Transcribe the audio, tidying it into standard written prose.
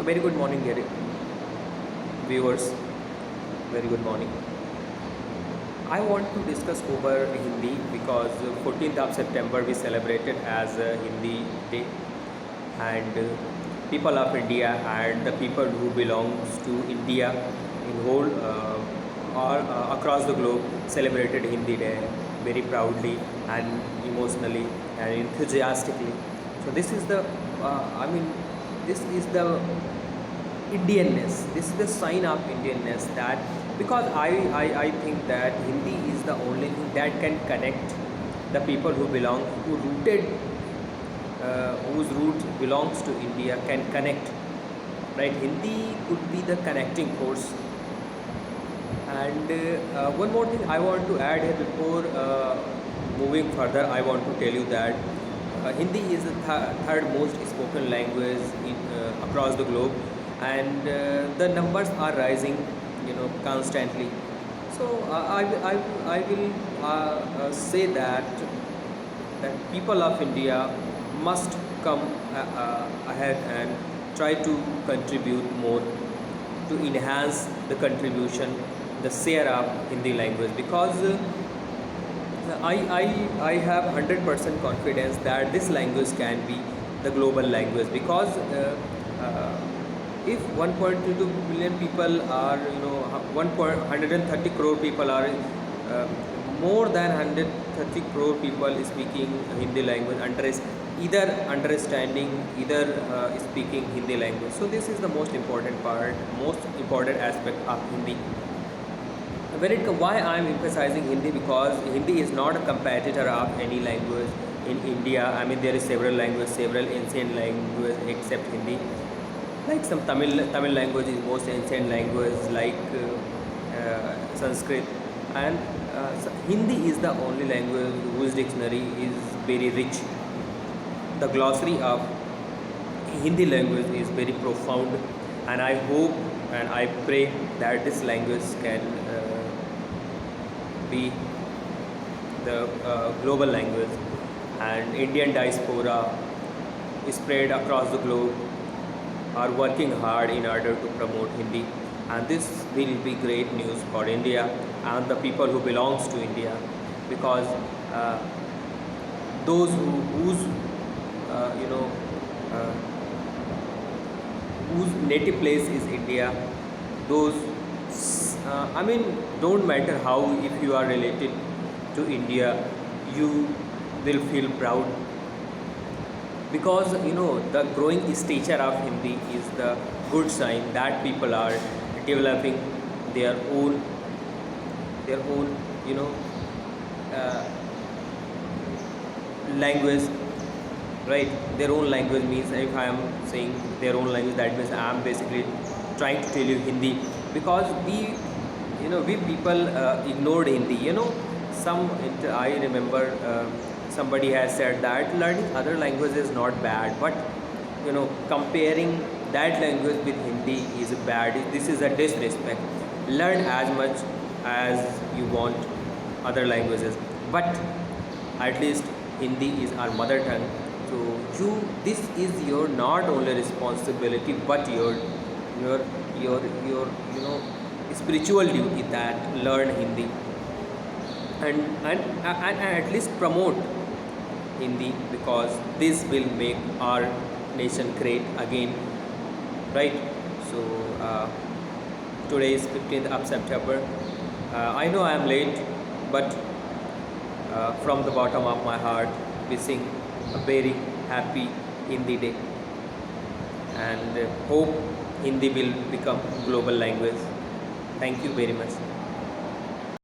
Very good morning, dear viewers. Very good morning. I want to discuss over Hindi because 14th of September we celebrated as a Hindi Day, and people of India and the people who belongs to India in whole or across the globe celebrated Hindi Day very proudly and emotionally and enthusiastically. So this is the this is the Indianness. This is the sign of Indianness, that because I think that Hindi is the only thing that can connect the people who belong, whose root belongs to India, can connect. Right? Hindi could be the connecting force. And one more thing I want to add here before moving further. I want to tell you that Hindi is the third most spoken language across the globe, and the numbers are rising, constantly. So I will say that people of India must come ahead and try to contribute more to enhance the contribution, the share of Hindi language, because I have 100% confidence that this language can be the global language, because if 1.22 billion people are, 130 crore people are, more than 130 crore people speaking Hindi language, either understanding, either speaking Hindi language. So this is the most important part, most important aspect of Hindi. Why I am emphasizing Hindi, because Hindi is not a competitor of any language in India. I mean, there is several languages, several ancient languages except Hindi. Like some Tamil language is most ancient language, like Sanskrit, and Hindi is the only language whose dictionary is very rich. The glossary of Hindi language is very profound, and I hope and I pray that this language can be the global language, and Indian diaspora spread across the globe are working hard in order to promote Hindi, and this will be great news for India and the people who belongs to India, because those whose you know whose native place is India, those don't matter how, if you are related to India, you will feel proud, because the growing stature of Hindi is the good sign that people are developing their own language, right? Their own language means, if I am saying their own language, that means I am basically trying to tell you Hindi, because we people ignored Hindi. I remember somebody has said that learning other languages is not bad, but comparing that language with Hindi is bad. This is a disrespect. Learn as much as you want other languages, but at least Hindi is our mother tongue. So this is your not only responsibility, but your spiritual duty, that learn Hindi, and at least promote Hindi, because this will make our nation great again, right? So today is 15th of September. I know I am late, but from the bottom of my heart, wishing a very happy Hindi Day, and hope Hindi will become global language. Thank you very much.